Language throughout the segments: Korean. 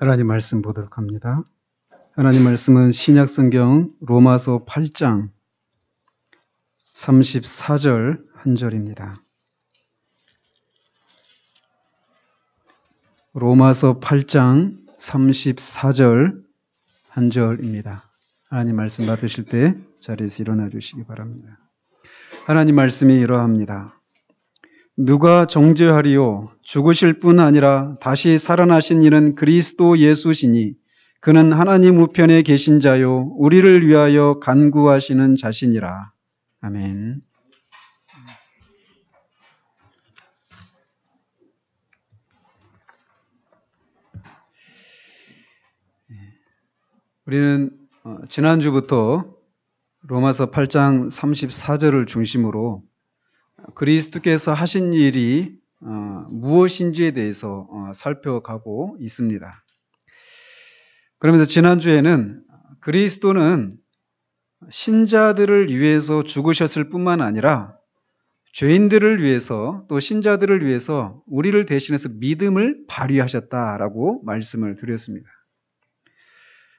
하나님 말씀 보도록 합니다. 하나님 말씀은 신약성경 로마서 8장 34절 한 절입니다. 로마서 8장 34절 한 절입니다. 하나님 말씀 받으실 때 자리에서 일어나 주시기 바랍니다. 하나님 말씀이 이러합니다. 누가 정죄하리요? 죽으실 뿐 아니라 다시 살아나신 이는 그리스도 예수시니 그는 하나님 우편에 계신 자요 우리를 위하여 간구하시는 자시니라. 아멘. 우리는 지난주부터 로마서 8장 34절을 중심으로 그리스도께서 하신 일이 무엇인지에 대해서 살펴가고 있습니다. 그러면서 지난주에는 그리스도는 신자들을 위해서 죽으셨을 뿐만 아니라 죄인들을 위해서 또 신자들을 위해서 우리를 대신해서 믿음을 발휘하셨다라고 말씀을 드렸습니다.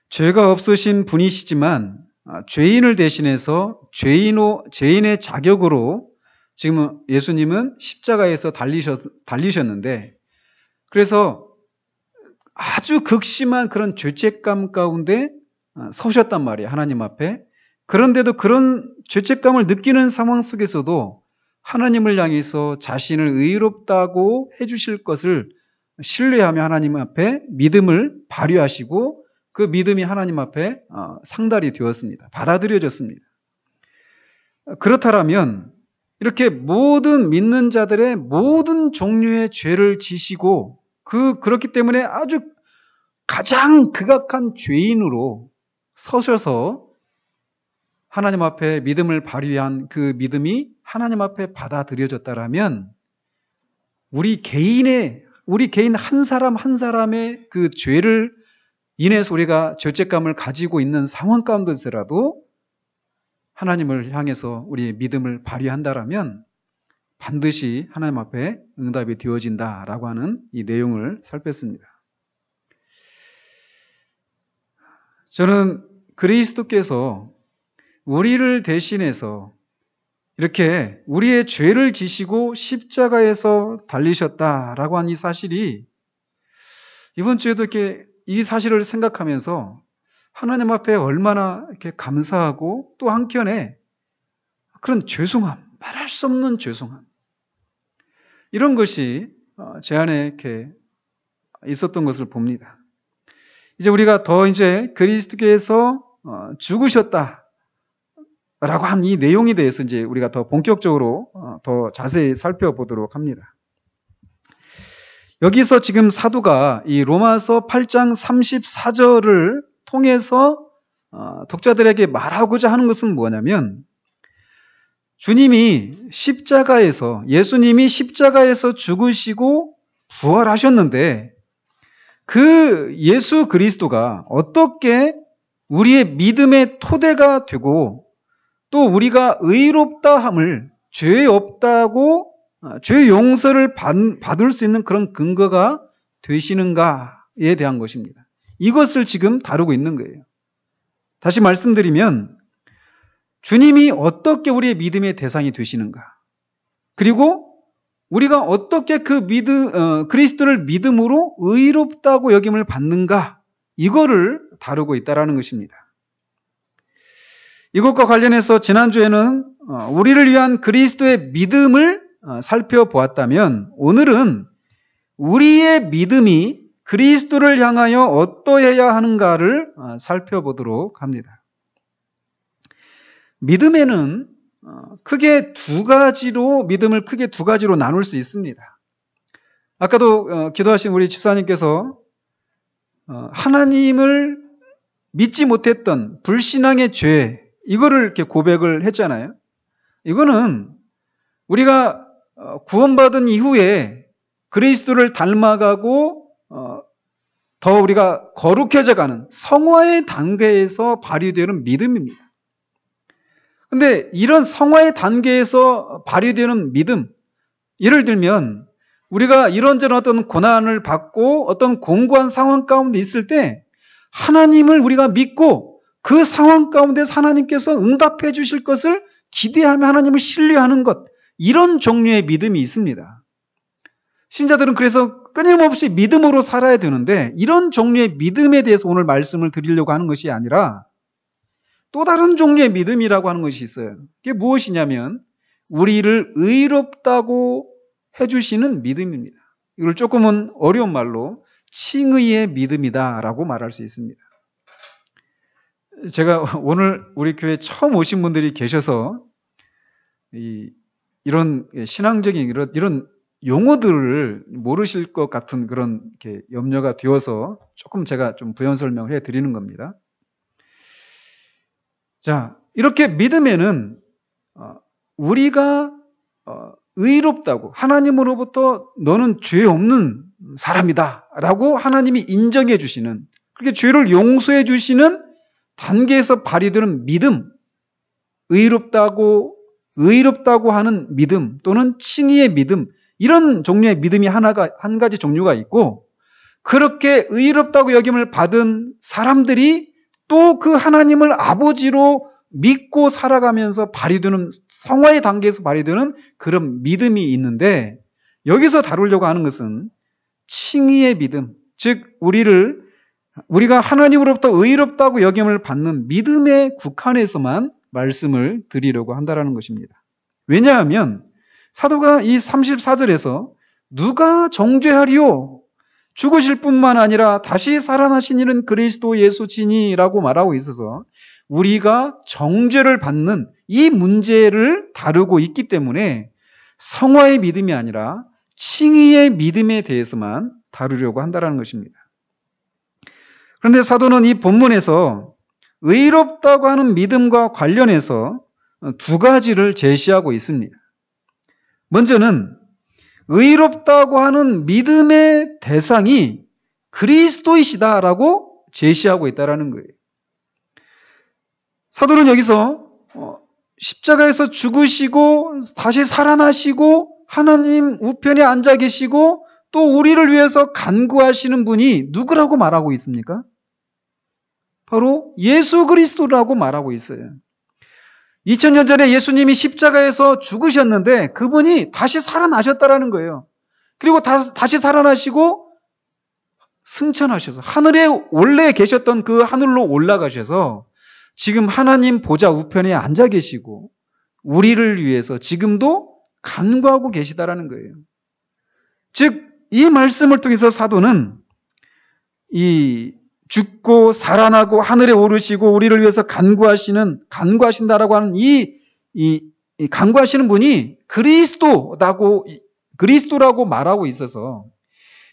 죄가 없으신 분이시지만 죄인을 대신해서 죄인의 자격으로 지금 예수님은 십자가에서 달리셨는데 그래서 아주 극심한 그런 죄책감 가운데 서셨단 말이에요. 하나님 앞에. 그런데도 그런 죄책감을 느끼는 상황 속에서도 하나님을 향해서 자신을 의롭다고 해주실 것을 신뢰하며 하나님 앞에 믿음을 발휘하시고 그 믿음이 하나님 앞에 상달이 되었습니다. 받아들여졌습니다. 그렇다면 이렇게 모든 믿는 자들의 모든 종류의 죄를 지시고 그렇기 때문에 아주 가장 극악한 죄인으로 서셔서 하나님 앞에 믿음을 발휘한 그 믿음이 하나님 앞에 받아들여졌다라면 우리 개인 한 사람 한 사람의 그 죄를 인해서 우리가 죄책감을 가지고 있는 상황 가운데서라도 하나님을 향해서 우리의 믿음을 발휘한다라면 반드시 하나님 앞에 응답이 되어진다라고 하는 이 내용을 살폈습니다. 저는 그리스도께서 우리를 대신해서 이렇게 우리의 죄를 지시고 십자가에서 달리셨다라고 한 이 사실이 이번 주에도 이렇게 이 사실을 생각하면서 하나님 앞에 얼마나 이렇게 감사하고 또 한켠에 그런 죄송함, 말할 수 없는 죄송함. 이런 것이 제 안에 이렇게 있었던 것을 봅니다. 이제 우리가 더 이제 그리스도께서 죽으셨다. 라고 한 이 내용에 대해서 이제 우리가 더 본격적으로 더 자세히 살펴보도록 합니다. 여기서 지금 사도가 이 로마서 8장 34절을 통해서 독자들에게 말하고자 하는 것은 뭐냐면 예수님이 십자가에서 죽으시고 부활하셨는데 그 예수 그리스도가 어떻게 우리의 믿음의 토대가 되고 또 우리가 의롭다함을 죄 없다고 죄 용서를 받을 수 있는 그런 근거가 되시는가에 대한 것입니다. 이것을 지금 다루고 있는 거예요. 다시 말씀드리면 주님이 어떻게 우리의 믿음의 대상이 되시는가? 그리고 우리가 어떻게 그리스도를 믿음으로 의롭다고 여김을 받는가? 이거를 다루고 있다라는 것입니다. 이것과 관련해서 지난주에는 우리를 위한 그리스도의 믿음을 살펴보았다면 오늘은 우리의 믿음이 그리스도를 향하여 어떠해야 하는가를 살펴보도록 합니다. 믿음에는 믿음을 크게 두 가지로 나눌 수 있습니다. 아까도 기도하신 우리 집사님께서 하나님을 믿지 못했던 불신앙의 죄, 이거를 이렇게 고백을 했잖아요. 이거는 우리가 구원받은 이후에 그리스도를 닮아가고 더 우리가 거룩해져가는 성화의 단계에서 발휘되는 믿음입니다. 근데 이런 성화의 단계에서 발휘되는 믿음, 예를 들면 우리가 이런저런 어떤 고난을 받고 어떤 공고한 상황 가운데 있을 때 하나님을 우리가 믿고 그 상황 가운데서 하나님께서 응답해 주실 것을 기대하며 하나님을 신뢰하는 것, 이런 종류의 믿음이 있습니다. 신자들은 그래서 끊임없이 믿음으로 살아야 되는데 이런 종류의 믿음에 대해서 오늘 말씀을 드리려고 하는 것이 아니라 또 다른 종류의 믿음이라고 하는 것이 있어요. 그게 무엇이냐면 우리를 의롭다고 해주시는 믿음입니다. 이걸 조금은 어려운 말로 칭의의 믿음이다라고 말할 수 있습니다. 제가 오늘 우리 교회에 처음 오신 분들이 계셔서 이런 신앙적인 이런 용어들을 모르실 것 같은 그런 이렇게 염려가 되어서 조금 제가 좀 부연 설명을 해드리는 겁니다. 자, 이렇게 믿음에는 우리가 의롭다고 하나님으로부터 너는 죄 없는 사람이다 라고 하나님이 인정해 주시는, 그렇게 죄를 용서해 주시는 단계에서 발휘되는 믿음, 의롭다고 하는 믿음 또는 칭의의 믿음, 이런 종류의 믿음이 한 가지 종류가 있고, 그렇게 의롭다고 여김을 받은 사람들이 또 그 하나님을 아버지로 믿고 살아가면서 발휘되는, 성화의 단계에서 발휘되는 그런 믿음이 있는데, 여기서 다루려고 하는 것은 칭의의 믿음, 즉 우리가 하나님으로부터 의롭다고 여김을 받는 믿음에 국한해서만 말씀을 드리려고 한다는 것입니다. 왜냐하면 사도가 이 34절에서 누가 정죄하리요? 죽으실 뿐만 아니라 다시 살아나신 이는 그리스도 예수지니라고 말하고 있어서 우리가 정죄를 받는 이 문제를 다루고 있기 때문에 성화의 믿음이 아니라 칭의의 믿음에 대해서만 다루려고 한다는 것입니다. 그런데 사도는 이 본문에서 의롭다고 하는 믿음과 관련해서 두 가지를 제시하고 있습니다. 먼저는 의롭다고 하는 믿음의 대상이 그리스도이시다라고 제시하고 있다는 거예요. 사도는 여기서 십자가에서 죽으시고 다시 살아나시고 하나님 우편에 앉아 계시고 또 우리를 위해서 간구하시는 분이 누구라고 말하고 있습니까? 바로 예수 그리스도라고 말하고 있어요. 2000년 전에 예수님이 십자가에서 죽으셨는데 그분이 다시 살아나셨다라는 거예요. 그리고 다시 살아나시고 승천하셔서 하늘에 원래 계셨던 그 하늘로 올라가셔서 지금 하나님 보좌 우편에 앉아 계시고 우리를 위해서 지금도 간구하고 계시다라는 거예요. 즉, 이 말씀을 통해서 사도는 이 죽고 살아나고 하늘에 오르시고 우리를 위해서 간구하신다라고 하는 이 간구하시는 분이 그리스도라고 말하고 있어서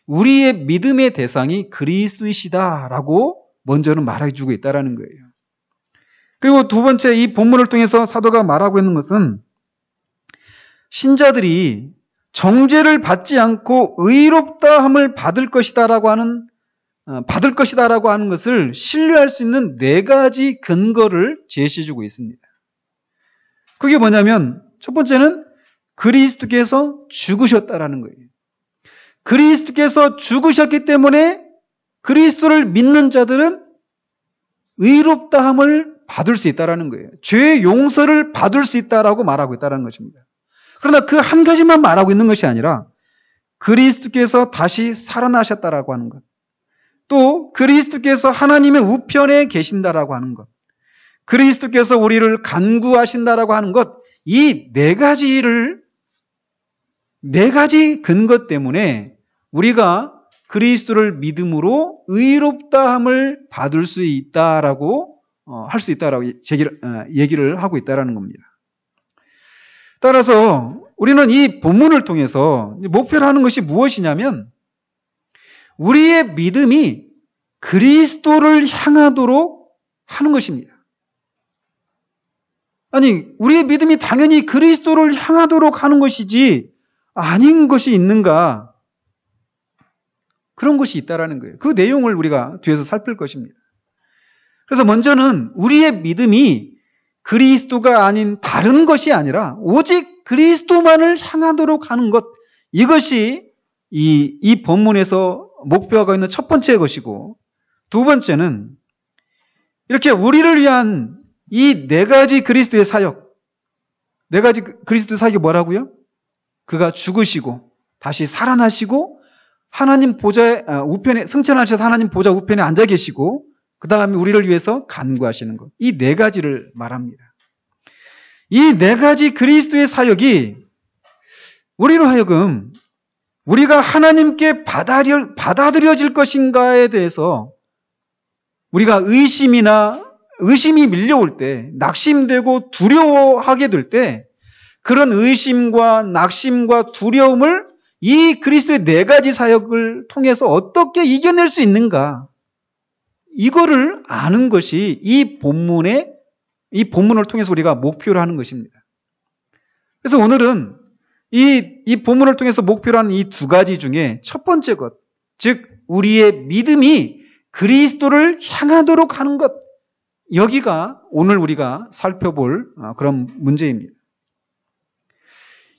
우리의 믿음의 대상이 그리스도이시다라고 먼저는 말해주고 있다는 거예요. 그리고 두 번째, 이 본문을 통해서 사도가 말하고 있는 것은 신자들이 정죄를 받지 않고 의롭다함을 받을 것이다라고 하는 것을 신뢰할 수 있는 네 가지 근거를 제시해주고 있습니다. 그게 뭐냐면 첫 번째는 그리스도께서 죽으셨다라는 거예요. 그리스도께서 죽으셨기 때문에 그리스도를 믿는 자들은 의롭다함을 받을 수 있다라는 거예요. 죄의 용서를 받을 수 있다라고 말하고 있다는 것입니다. 그러나 그 한 가지만 말하고 있는 것이 아니라 그리스도께서 다시 살아나셨다라고 하는 것, 또 그리스도께서 하나님의 우편에 계신다라고 하는 것, 그리스도께서 우리를 간구하신다라고 하는 것, 이 네 가지 근거 때문에 우리가 그리스도를 믿음으로 의롭다함을 받을 수 있다라고 할 수 있다라고 얘기를 하고 있다라는 겁니다. 따라서 우리는 이 본문을 통해서 목표로 하는 것이 무엇이냐면 우리의 믿음이 그리스도를 향하도록 하는 것입니다. 아니, 우리의 믿음이 당연히 그리스도를 향하도록 하는 것이지 아닌 것이 있는가? 그런 것이 있다라는 거예요. 그 내용을 우리가 뒤에서 살필 것입니다. 그래서 먼저는 우리의 믿음이 그리스도가 아닌 다른 것이 아니라 오직 그리스도만을 향하도록 하는 것, 이것이 이 본문에서 목표하고 있는 첫 번째 것이고, 두 번째는 이렇게 우리를 위한 이 네 가지 그리스도의 사역, 네 가지 그리스도의 사역이 뭐라고요? 그가 죽으시고 다시 살아나시고 하나님 보좌 우편에 승천하셔서 하나님 보좌 우편에 앉아 계시고 그 다음에 우리를 위해서 간구하시는 것. 이 네 가지를 말합니다. 이 네 가지 그리스도의 사역이 우리로 하여금 우리가 하나님께 받아들여질 것인가에 대해서 우리가 의심이 밀려올 때, 낙심되고 두려워하게 될 때, 그런 의심과 낙심과 두려움을 이 그리스도의 네 가지 사역을 통해서 어떻게 이겨낼 수 있는가? 이거를 아는 것이 이 본문을 통해서 우리가 목표로 하는 것입니다. 그래서 오늘은 이 본문을 통해서 목표로 하는 이 두 가지 중에 첫 번째 것, 즉 우리의 믿음이 그리스도를 향하도록 하는 것, 여기가 오늘 우리가 살펴볼 그런 문제입니다.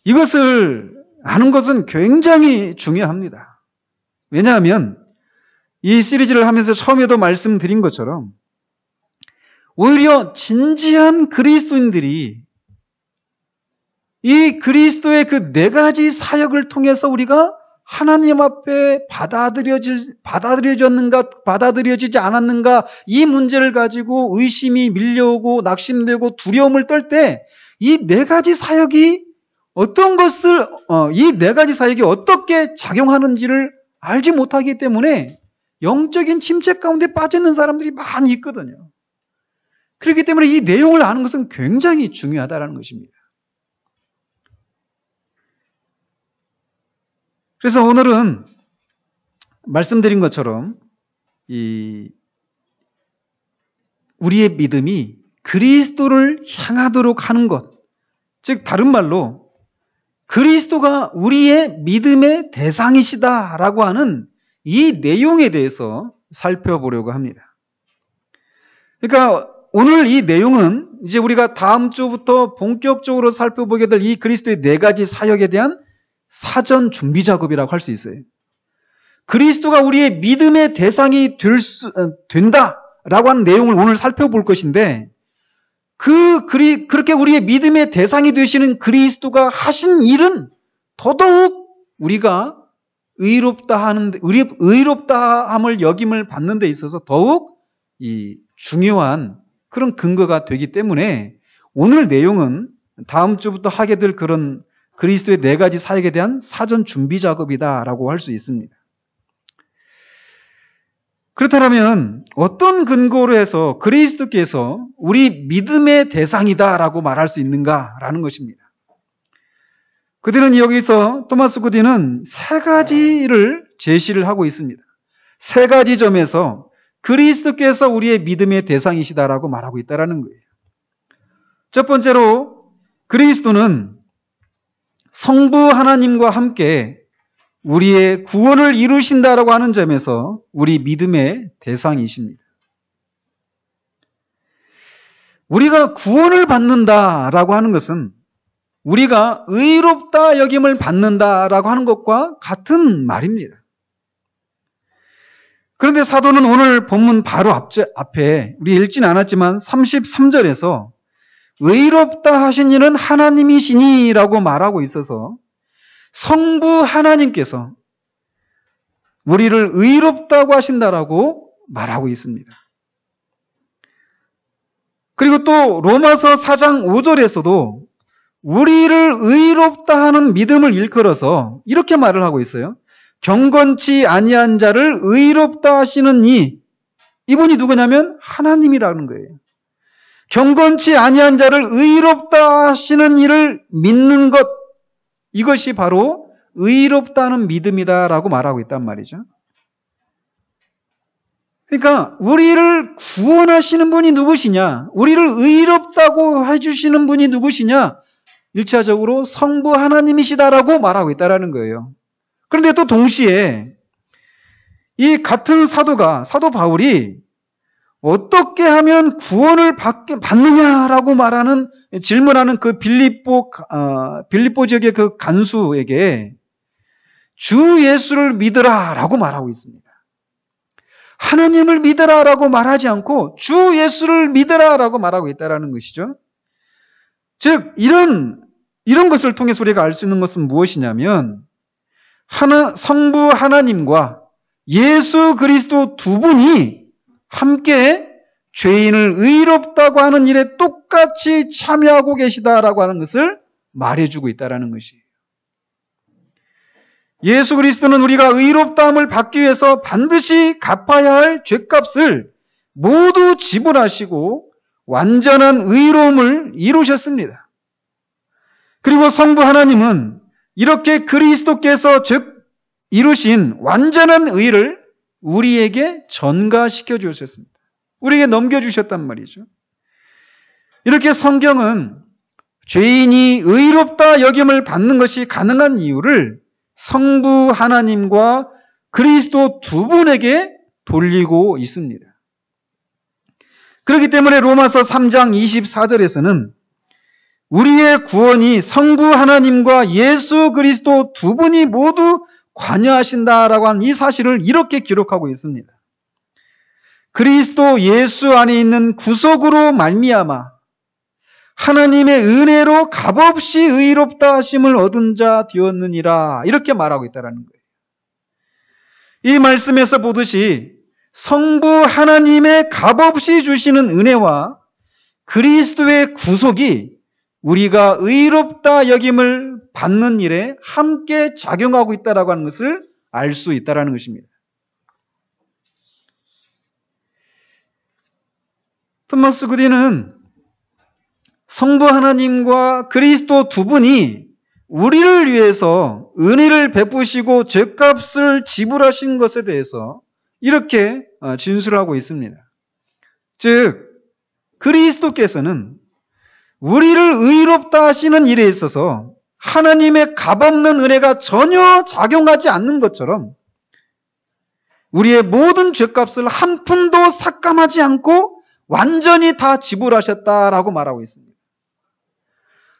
이것을 아는 것은 굉장히 중요합니다. 왜냐하면 이 시리즈를 하면서 처음에도 말씀드린 것처럼 오히려 진지한 그리스도인들이 이 그리스도의 그 네 가지 사역을 통해서 우리가 하나님 앞에 받아들여졌는가, 받아들여지지 않았는가, 이 문제를 가지고 의심이 밀려오고 낙심되고 두려움을 떨 때 이 네 가지 사역이 이 네 가지 사역이 어떻게 작용하는지를 알지 못하기 때문에 영적인 침체 가운데 빠져있는 사람들이 많이 있거든요. 그렇기 때문에 이 내용을 아는 것은 굉장히 중요하다는 것입니다. 그래서 오늘은 말씀드린 것처럼 우리의 믿음이 그리스도를 향하도록 하는 것, 즉 다른 말로 그리스도가 우리의 믿음의 대상이시다라고 하는 이 내용에 대해서 살펴보려고 합니다. 그러니까 오늘 이 내용은 이제 우리가 다음 주부터 본격적으로 살펴보게 될 이 그리스도의 네 가지 사역에 대한 사전 준비 작업이라고 할 수 있어요. 그리스도가 우리의 믿음의 대상이 된다라고 하는 내용을 오늘 살펴볼 것인데 그렇게 우리의 믿음의 대상이 되시는 그리스도가 하신 일은 더더욱 우리가 의롭다함을 여김을 받는 데 있어서 더욱 중요한 그런 근거가 되기 때문에 오늘 내용은 다음 주부터 하게 될 그런 그리스도의 네 가지 사역에 대한 사전 준비 작업이다라고 할 수 있습니다. 그렇다면 어떤 근거로 해서 그리스도께서 우리 믿음의 대상이다라고 말할 수 있는가라는 것입니다. 그들은 여기서 토마스 구디는 세 가지를 제시를 하고 있습니다. 세 가지 점에서 그리스도께서 우리의 믿음의 대상이시다라고 말하고 있다는 거예요. 첫 번째로 그리스도는 성부 하나님과 함께 우리의 구원을 이루신다라고 하는 점에서 우리 믿음의 대상이십니다. 우리가 구원을 받는다라고 하는 것은 우리가 의롭다 여김을 받는다라고 하는 것과 같은 말입니다. 그런데 사도는 오늘 본문 바로 앞에 우리 읽지는 않았지만 33절에서 의롭다 하신 이는 하나님이시니라고 말하고 있어서 성부 하나님께서 우리를 의롭다고 하신다라고 말하고 있습니다. 그리고 또 로마서 4장 5절에서도 우리를 의롭다 하는 믿음을 일컬어서 이렇게 말을 하고 있어요. 경건치 아니한 자를 의롭다 하시는 이분이 누구냐면 하나님이라는 거예요. 경건치 아니한 자를 의롭다 하시는 이를 믿는 것, 이것이 바로 의롭다는 믿음이다라고 말하고 있단 말이죠. 그러니까 우리를 구원하시는 분이 누구시냐, 우리를 의롭다고 해주시는 분이 누구시냐, 1차적으로 성부 하나님이시다라고 말하고 있다는 거예요. 그런데 또 동시에 이 같은 사도 바울이 어떻게 하면 구원을 받느냐라고 질문하는 그 빌립보 지역의 그 간수에게 주 예수를 믿으라 라고 말하고 있습니다. 하나님을 믿으라 라고 말하지 않고 주 예수를 믿으라 라고 말하고 있다는 것이죠. 즉 이런 것을 통해서 우리가 알 수 있는 것은 무엇이냐면 성부 하나님과 예수 그리스도 두 분이 함께 죄인을 의롭다고 하는 일에 똑같이 참여하고 계시다라고 하는 것을 말해주고 있다는 것이에요. 예수 그리스도는 우리가 의롭다함을 받기 위해서 반드시 갚아야 할 죄값을 모두 지불하시고 완전한 의로움을 이루셨습니다. 그리고 성부 하나님은 이렇게 그리스도께서 이루신 완전한 의를 우리에게 전가시켜 주셨습니다. 우리에게 넘겨주셨단 말이죠. 이렇게 성경은 죄인이 의롭다 여김을 받는 것이 가능한 이유를 성부 하나님과 그리스도 두 분에게 돌리고 있습니다. 그렇기 때문에 로마서 3장 24절에서는 우리의 구원이 성부 하나님과 예수 그리스도 두 분이 모두 관여하신다라고 하는 이 사실을 이렇게 기록하고 있습니다. 그리스도 예수 안에 있는 구속으로 말미암아 하나님의 은혜로 값없이 의롭다 하심을 얻은 자 되었느니라 이렇게 말하고 있다는 거예요. 이 말씀에서 보듯이 성부 하나님의 값없이 주시는 은혜와 그리스도의 구속이 우리가 의롭다 여김을 받는 일에 함께 작용하고 있다라고 하는 것을 알 수 있다라는 것입니다. 토마스 구디는 성부 하나님과 그리스도 두 분이 우리를 위해서 은혜를 베푸시고 죄값을 지불하신 것에 대해서 이렇게 진술하고 있습니다. 즉 그리스도께서는 우리를 의롭다 하시는 일에 있어서 하나님의 값없는 은혜가 전혀 작용하지 않는 것처럼 우리의 모든 죄값을 한 푼도 삭감하지 않고 완전히 다 지불하셨다라고 말하고 있습니다.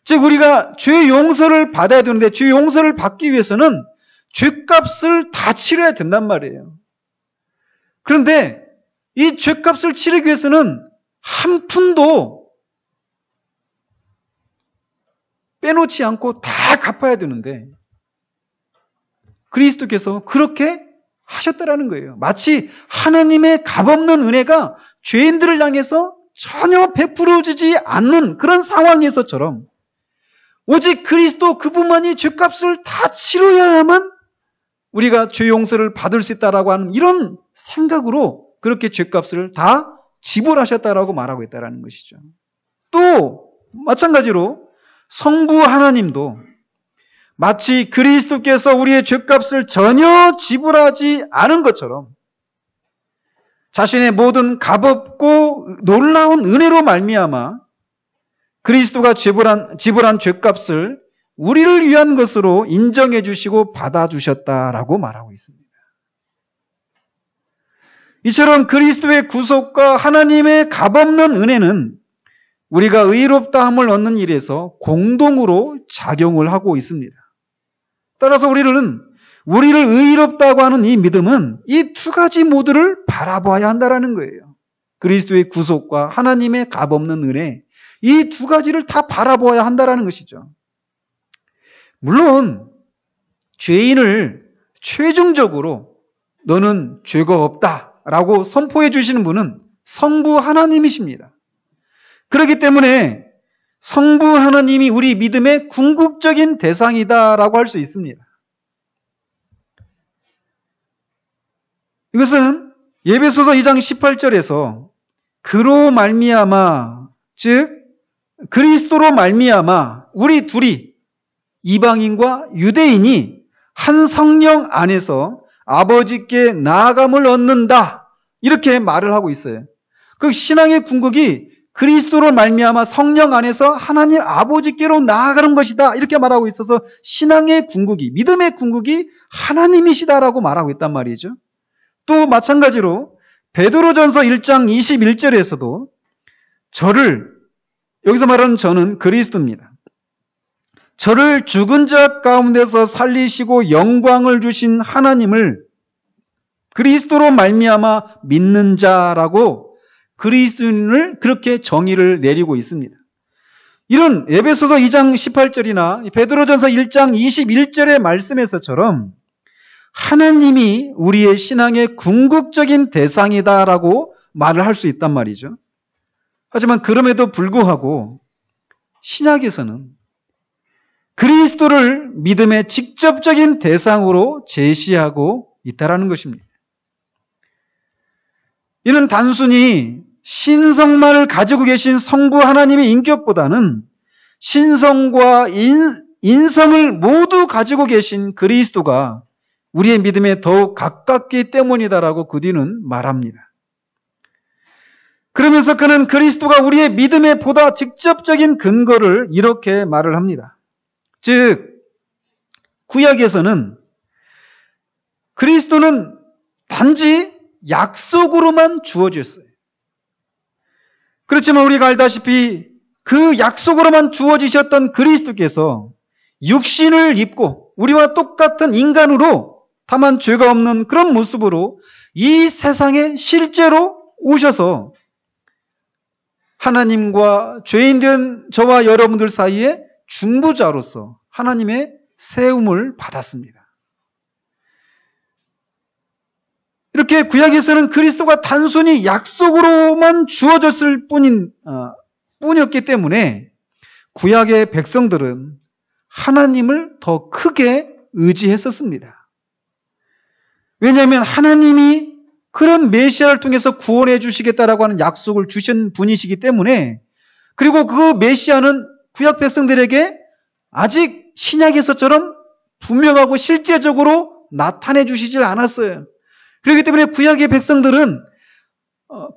즉 우리가 죄 용서를 받아야 되는데 죄 용서를 받기 위해서는 죄값을 다 치러야 된단 말이에요. 그런데 이 죄값을 치르기 위해서는 한 푼도 빼놓지 않고 다 갚아야 되는데 그리스도께서 그렇게 하셨다라는 거예요. 마치 하나님의 값없는 은혜가 죄인들을 향해서 전혀 베풀어지지 않는 그런 상황에서처럼 오직 그리스도 그분만이 죄값을 다 치러야만 우리가 죄 용서를 받을 수 있다라고 하는 이런 생각으로 그렇게 죄값을 다 지불하셨다라고 말하고 있다는 것이죠. 또 마찬가지로 성부 하나님도 마치 그리스도께서 우리의 죄값을 전혀 지불하지 않은 것처럼 자신의 모든 값없고 놀라운 은혜로 말미암아 그리스도가 지불한 죄값을 우리를 위한 것으로 인정해 주시고 받아주셨다라고 말하고 있습니다. 이처럼 그리스도의 구속과 하나님의 값없는 은혜는 우리가 의롭다함을 얻는 일에서 공동으로 작용을 하고 있습니다. 따라서 우리를 의롭다고 하는 이 믿음은 이 두 가지 모두를 바라봐야 한다는 거예요. 그리스도의 구속과 하나님의 값없는 은혜, 이 두 가지를 다 바라봐야 한다는 것이죠. 물론 죄인을 최종적으로 너는 죄가 없다라고 선포해 주시는 분은 성부 하나님이십니다. 그렇기 때문에 성부 하나님이 우리 믿음의 궁극적인 대상이다라고 할 수 있습니다. 이것은 에베소서 2장 18절에서 그로 말미암아 즉 그리스도로 말미암아 우리 둘이 이방인과 유대인이 한 성령 안에서 아버지께 나아감을 얻는다 이렇게 말을 하고 있어요. 그 신앙의 궁극이 그리스도로 말미암아 성령 안에서 하나님 아버지께로 나아가는 것이다 이렇게 말하고 있어서 신앙의 궁극이 믿음의 궁극이 하나님이시다라고 말하고 있단 말이죠. 또 마찬가지로 베드로전서 1장 21절에서도 여기서 말하는 저는 그리스도입니다. 저를 죽은 자 가운데서 살리시고 영광을 주신 하나님을 그리스도로 말미암아 믿는 자라고 그리스도인을 그렇게 정의를 내리고 있습니다. 이런 에베소서 2장 18절이나 베드로전서 1장 21절의 말씀에서처럼 하나님이 우리의 신앙의 궁극적인 대상이다라고 말을 할 수 있단 말이죠. 하지만 그럼에도 불구하고 신약에서는 그리스도를 믿음의 직접적인 대상으로 제시하고 있다라는 것입니다. 이는 단순히 신성만을 가지고 계신 성부 하나님의 인격보다는 신성과 인성을 모두 가지고 계신 그리스도가 우리의 믿음에 더욱 가깝기 때문이다라고 그 뒤는 말합니다. 그러면서 그는 그리스도가 우리의 믿음에 보다 직접적인 근거를 이렇게 말을 합니다. 즉, 구약에서는 그리스도는 단지 약속으로만 주어졌어요. 그렇지만 우리가 알다시피 그 약속으로만 주어지셨던 그리스도께서 육신을 입고 우리와 똑같은 인간으로 다만 죄가 없는 그런 모습으로 이 세상에 실제로 오셔서 하나님과 죄인된 저와 여러분들 사이에 중보자로서 하나님의 세움을 받았습니다. 이렇게 구약에서는 그리스도가 단순히 약속으로만 주어졌을 뿐이었기 때문에 구약의 백성들은 하나님을 더 크게 의지했었습니다. 왜냐하면 하나님이 그런 메시아를 통해서 구원해 주시겠다라고 하는 약속을 주신 분이시기 때문에, 그리고 그 메시아는 구약 백성들에게 아직 신약에서처럼 분명하고 실제적으로 나타내 주시질 않았어요. 그렇기 때문에 구약의 백성들은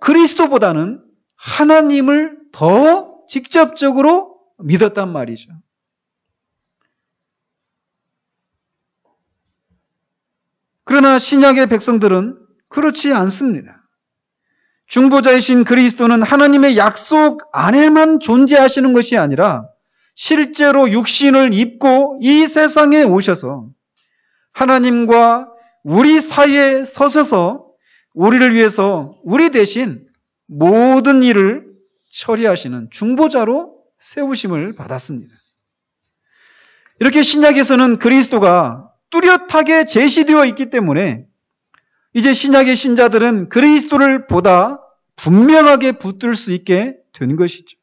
그리스도보다는 하나님을 더 직접적으로 믿었단 말이죠. 그러나 신약의 백성들은 그렇지 않습니다. 중보자이신 그리스도는 하나님의 약속 안에만 존재하시는 것이 아니라 실제로 육신을 입고 이 세상에 오셔서 하나님과 우리 사이에 서셔서 우리를 위해서 우리 대신 모든 일을 처리하시는 중보자로 세우심을 받았습니다. 이렇게 신약에서는 그리스도가 뚜렷하게 제시되어 있기 때문에 이제 신약의 신자들은 그리스도를 보다 분명하게 붙들 수 있게 된 것이죠.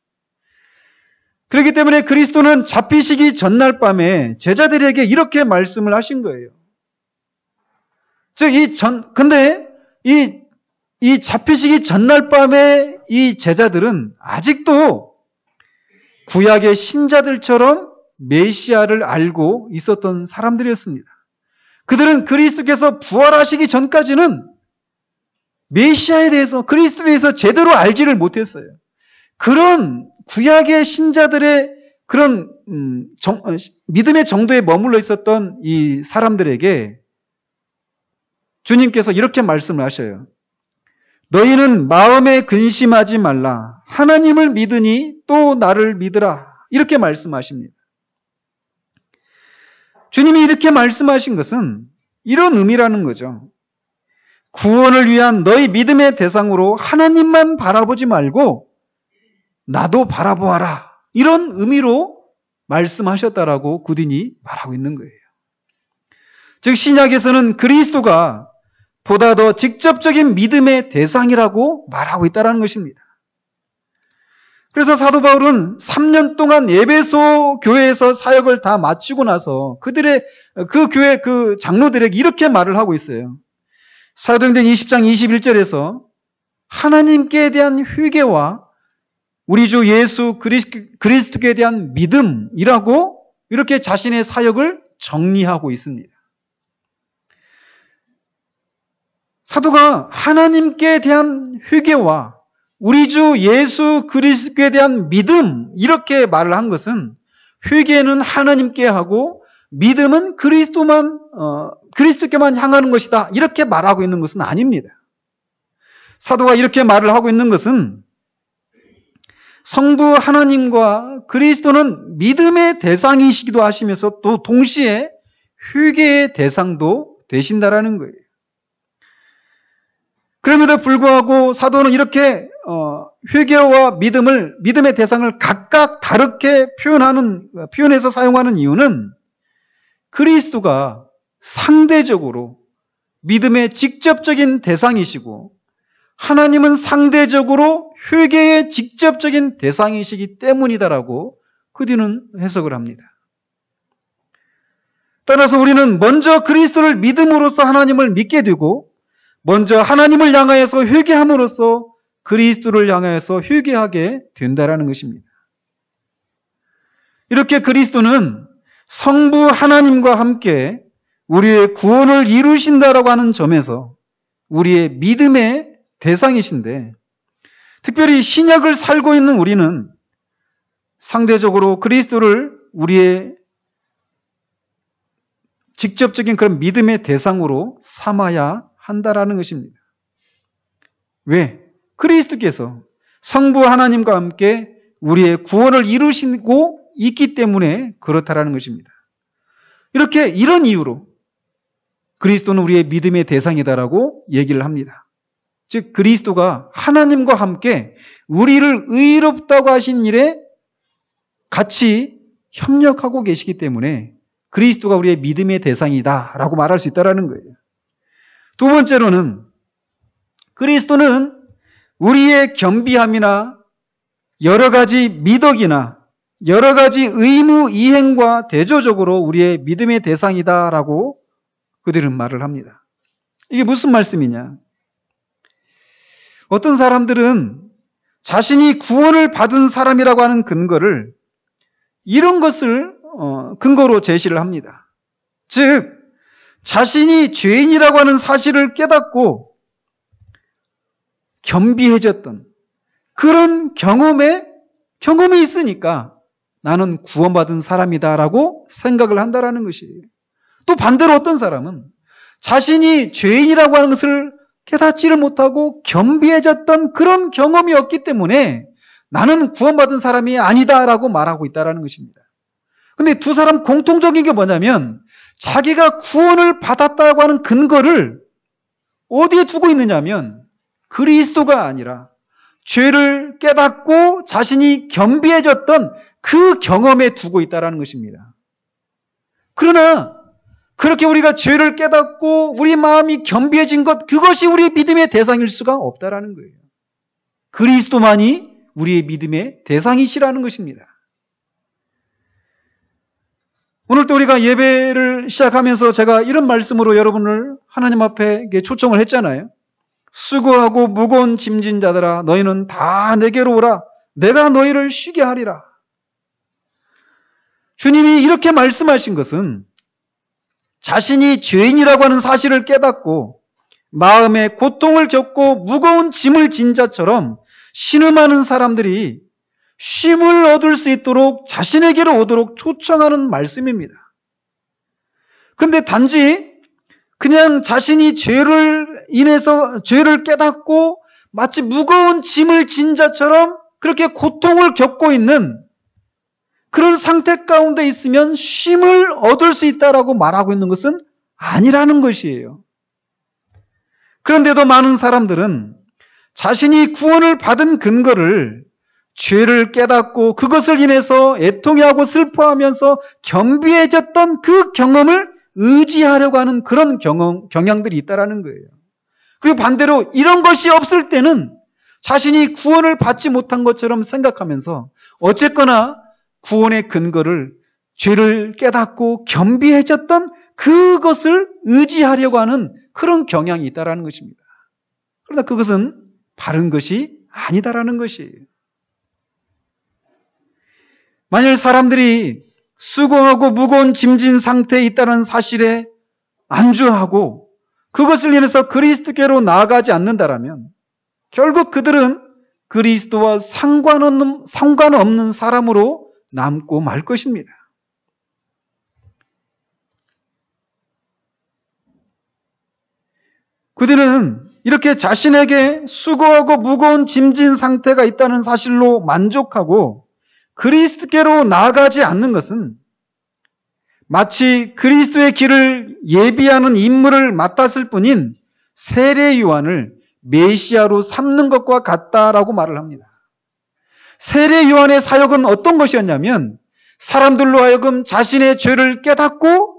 그렇기 때문에 그리스도는 잡히시기 전날 밤에 제자들에게 이렇게 말씀을 하신 거예요. 즉, 근데 이 잡히시기 전날 밤에 이 제자들은 아직도 구약의 신자들처럼 메시아를 알고 있었던 사람들이었습니다. 그들은 그리스도께서 부활하시기 전까지는 메시아에 대해서, 그리스도에 대해서 제대로 알지를 못했어요. 그런 구약의 신자들의 그런 믿음의 정도에 머물러 있었던 이 사람들에게 주님께서 이렇게 말씀을 하셔요. 너희는 마음에 근심하지 말라. 하나님을 믿으니 또 나를 믿으라. 이렇게 말씀하십니다. 주님이 이렇게 말씀하신 것은 이런 의미라는 거죠. 구원을 위한 너희 믿음의 대상으로 하나님만 바라보지 말고 나도 바라보아라. 이런 의미로 말씀하셨다라고 구딘이 말하고 있는 거예요. 즉 신약에서는 그리스도가 보다 더 직접적인 믿음의 대상이라고 말하고 있다는 것입니다. 그래서 사도 바울은 3년 동안 에베소 교회에서 사역을 다 마치고 나서 그 교회 그 장로들에게 이렇게 말을 하고 있어요. 사도행전 20장 21절에서 하나님께 대한 회개와 우리 주 예수 그리스도께 대한 믿음이라고 이렇게 자신의 사역을 정리하고 있습니다. 사도가 하나님께 대한 회개와 우리 주 예수 그리스도에 대한 믿음 이렇게 말을 한 것은 회개는 하나님께 하고 믿음은 그리스도께만 향하는 것이다 이렇게 말하고 있는 것은 아닙니다. 사도가 이렇게 말을 하고 있는 것은 성부 하나님과 그리스도는 믿음의 대상이시기도 하시면서 또 동시에 회개의 대상도 되신다라는 거예요. 그럼에도 불구하고 사도는 이렇게 회개와 믿음의 대상을 각각 다르게 표현해서 사용하는 이유는 그리스도가 상대적으로 믿음의 직접적인 대상이시고 하나님은 상대적으로 회개의 직접적인 대상이시기 때문이다라고 그들은 해석을 합니다. 따라서 우리는 먼저 그리스도를 믿음으로써 하나님을 믿게 되고 먼저 하나님을 향하여서 회개함으로써 그리스도를 향하여서 회개하게 된다라는 것입니다. 이렇게 그리스도는 성부 하나님과 함께 우리의 구원을 이루신다라고 하는 점에서 우리의 믿음의 대상이신데, 특별히 신약을 살고 있는 우리는 상대적으로 그리스도를 우리의 직접적인 그런 믿음의 대상으로 삼아야 한다라는 것입니다. 왜? 그리스도께서 성부 하나님과 함께 우리의 구원을 이루시고 있기 때문에 그렇다라는 것입니다. 이런 이유로 그리스도는 우리의 믿음의 대상이다라고 얘기를 합니다. 즉 그리스도가 하나님과 함께 우리를 의롭다고 하신 일에 같이 협력하고 계시기 때문에 그리스도가 우리의 믿음의 대상이다라고 말할 수 있다는 거예요. 두 번째로는 그리스도는 우리의 겸비함이나 여러 가지 미덕이나 여러 가지 의무 이행과 대조적으로 우리의 믿음의 대상이다라고 그들은 말을 합니다. 이게 무슨 말씀이냐? 어떤 사람들은 자신이 구원을 받은 사람이라고 하는 근거를 이런 것을 근거로 제시를 합니다. 즉 자신이 죄인이라고 하는 사실을 깨닫고 겸비해졌던 그런 경험이 있으니까 나는 구원받은 사람이다라고 생각을 한다라는 것이에요. 또 반대로 어떤 사람은 자신이 죄인이라고 하는 것을 깨닫지를 못하고 겸비해졌던 그런 경험이 없기 때문에 나는 구원받은 사람이 아니다라고 말하고 있다는 것입니다. 근데 두 사람 공통적인 게 뭐냐면 자기가 구원을 받았다고 하는 근거를 어디에 두고 있느냐면 그리스도가 아니라 죄를 깨닫고 자신이 겸비해졌던 그 경험에 두고 있다는 것입니다. 그러나 그렇게 우리가 죄를 깨닫고 우리 마음이 겸비해진 것, 그것이 우리의 믿음의 대상일 수가 없다는 거예요. 그리스도만이 우리의 믿음의 대상이시라는 것입니다. 오늘 또 우리가 예배를 시작하면서 제가 이런 말씀으로 여러분을 하나님 앞에 초청을 했잖아요. 수고하고 무거운 짐진 자들아 너희는 다 내게로 오라. 내가 너희를 쉬게 하리라. 주님이 이렇게 말씀하신 것은 자신이 죄인이라고 하는 사실을 깨닫고 마음에 고통을 겪고 무거운 짐을 진 자처럼 신음하는 사람들이 쉼을 얻을 수 있도록 자신에게로 오도록 초청하는 말씀입니다. 근데 단지 그냥 자신이 죄를 깨닫고 마치 무거운 짐을 진 자처럼 그렇게 고통을 겪고 있는 그런 상태 가운데 있으면 쉼을 얻을 수 있다라고 말하고 있는 것은 아니라는 것이에요. 그런데도 많은 사람들은 자신이 구원을 받은 근거를 죄를 깨닫고 그것을 인해서 애통해하고 슬퍼하면서 겸비해졌던 그 경험을 의지하려고 하는 그런 경향들이 있다라는 거예요. 그리고 반대로 이런 것이 없을 때는 자신이 구원을 받지 못한 것처럼 생각하면서 어쨌거나 구원의 근거를 죄를 깨닫고 겸비해졌던 그것을 의지하려고 하는 그런 경향이 있다라는 것입니다. 그러나 그것은 바른 것이 아니다라는 것이에요. 만일 사람들이 수고하고 무거운 짐진 상태에 있다는 사실에 안주하고 그것을 인해서 그리스도께로 나아가지 않는다라면 결국 그들은 그리스도와 상관없는 사람으로 남고 말 것입니다. 그들은 이렇게 자신에게 수고하고 무거운 짐진 상태가 있다는 사실로 만족하고 그리스도께로 나아가지 않는 것은 마치 그리스도의 길을 예비하는 임무를 맡았을 뿐인 세례 요한을 메시아로 삼는 것과 같다라고 말을 합니다. 세례 요한의 사역은 어떤 것이었냐면 사람들로 하여금 자신의 죄를 깨닫고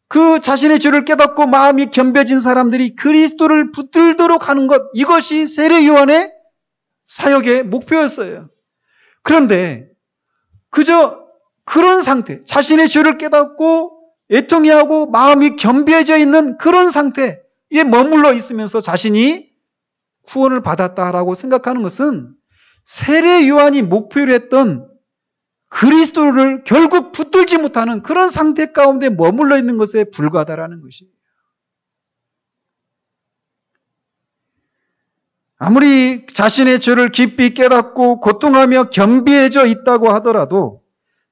그 자신의 죄를 깨닫고 마음이 겸비해진 사람들이 그리스도를 붙들도록 하는 것, 이것이 세례 요한의 사역의 목표였어요. 그런데 그저 그런 상태, 자신의 죄를 깨닫고 애통해하고 마음이 겸비해져 있는 그런 상태에 머물러 있으면서 자신이 구원을 받았다라고 생각하는 것은 세례 요한이 목표로 했던 그리스도를 결국 붙들지 못하는 그런 상태 가운데 머물러 있는 것에 불과하다라는 것이에요. 아무리 자신의 죄를 깊이 깨닫고 고통하며 겸비해져 있다고 하더라도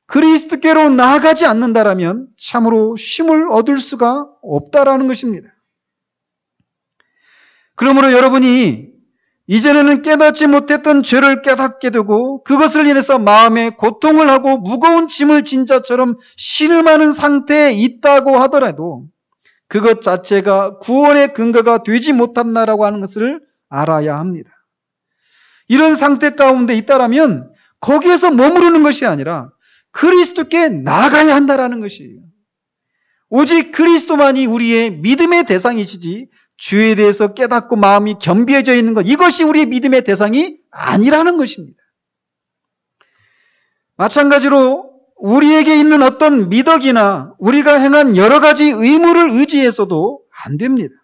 그리스도께로 나아가지 않는다라면 참으로 쉼을 얻을 수가 없다라는 것입니다. 그러므로 여러분이 이전에는 깨닫지 못했던 죄를 깨닫게 되고 그것을 인해서 마음에 고통을 하고 무거운 짐을 진 자처럼 신음하는 상태에 있다고 하더라도 그것 자체가 구원의 근거가 되지 못한다라고 하는 것을 알아야 합니다. 이런 상태 가운데 있다라면 거기에서 머무르는 것이 아니라 그리스도께 나아가야 한다라는 것이에요. 오직 그리스도만이 우리의 믿음의 대상이시지 죄에 대해서 깨닫고 마음이 겸비해져 있는 것, 이것이 우리의 믿음의 대상이 아니라는 것입니다. 마찬가지로 우리에게 있는 어떤 미덕이나 우리가 행한 여러 가지 의무를 의지해서도 안 됩니다.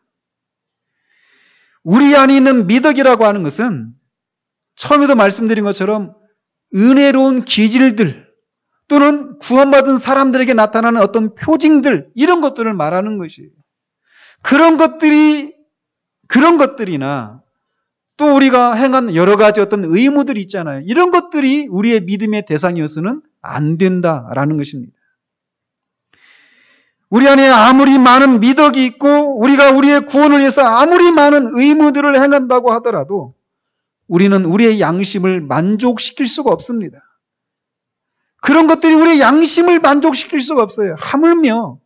우리 안에 있는 미덕이라고 하는 것은 처음에도 말씀드린 것처럼 은혜로운 기질들 또는 구원받은 사람들에게 나타나는 어떤 표징들, 이런 것들을 말하는 것이에요. 그런 것들이나 또 우리가 행한 여러 가지 어떤 의무들이 있잖아요. 이런 것들이 우리의 믿음의 대상이어서는 안 된다라는 것입니다. 우리 안에 아무리 많은 미덕이 있고 우리가 우리의 구원을 위해서 아무리 많은 의무들을 행한다고 하더라도 우리는 우리의 양심을 만족시킬 수가 없습니다. 그런 것들이 우리의 양심을 만족시킬 수가 없어요. 하물며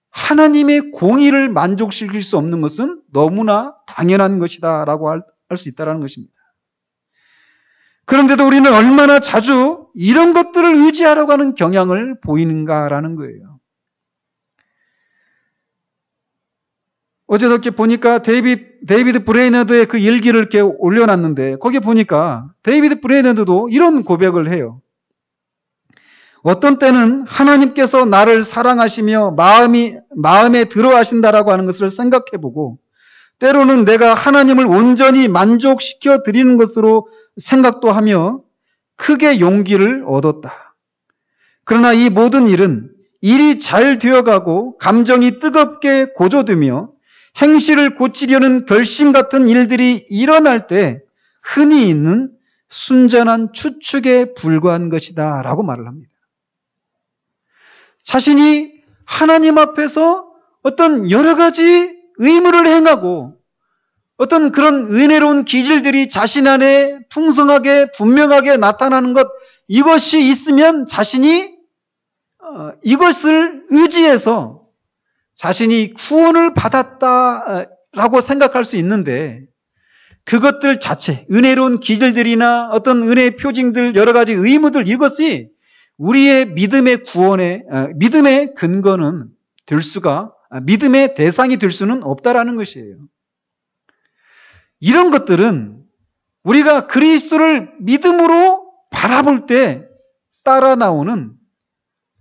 하나님의 공의를 만족시킬 수 없는 것은 너무나 당연한 것이다 라고 할 수 있다는 것입니다. 그런데도 우리는 얼마나 자주 이런 것들을 의지하려고 하는 경향을 보이는가라는 거예요. 어저께 보니까 데이비드 브레이너드의 그 일기를 이렇게 올려놨는데 거기에 보니까 데이비드 브레이너드도 이런 고백을 해요. 어떤 때는 하나님께서 나를 사랑하시며 마음에 들어하신다라고 하는 것을 생각해보고 때로는 내가 하나님을 온전히 만족시켜 드리는 것으로 생각도 하며 크게 용기를 얻었다. 그러나 이 모든 일이 잘 되어가고 감정이 뜨겁게 고조되며 행실을 고치려는 결심 같은 일들이 일어날 때 흔히 있는 순전한 추측에 불과한 것이다 라고 말을 합니다. 자신이 하나님 앞에서 어떤 여러 가지 의무를 행하고 어떤 그런 은혜로운 기질들이 자신 안에 풍성하게 분명하게 나타나는 것, 이것이 있으면 자신이 이것을 의지해서 자신이 구원을 받았다라고 생각할 수 있는데 그것들 자체, 은혜로운 기질들이나 어떤 은혜의 표징들, 여러 가지 의무들, 이것이 우리의 믿음의 믿음의 근거는 믿음의 대상이 될 수는 없다라는 것이에요. 이런 것들은 우리가 그리스도를 믿음으로 바라볼 때 따라 나오는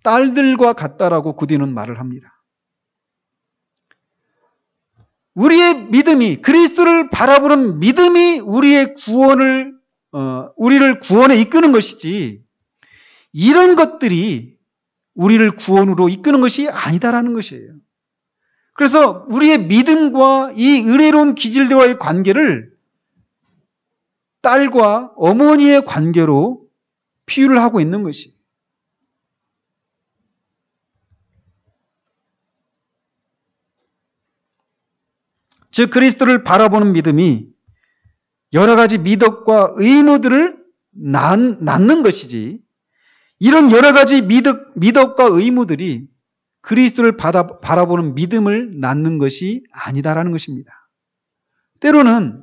딸들과 같다라고 구디는 말을 합니다. 우리의 믿음이, 그리스도를 바라보는 믿음이 우리의 우리를 구원에 이끄는 것이지, 이런 것들이 우리를 구원으로 이끄는 것이 아니다라는 것이에요. 그래서 우리의 믿음과 이 은혜로운 기질들과의 관계를 딸과 어머니의 관계로 비유를 하고 있는 것이에요. 즉 그리스도를 바라보는 믿음이 여러 가지 미덕과 의무들을 낳는 것이지, 이런 여러 가지 미덕과 의무들이 그리스도를 바라보는 믿음을 낳는 것이 아니다라는 것입니다. 때로는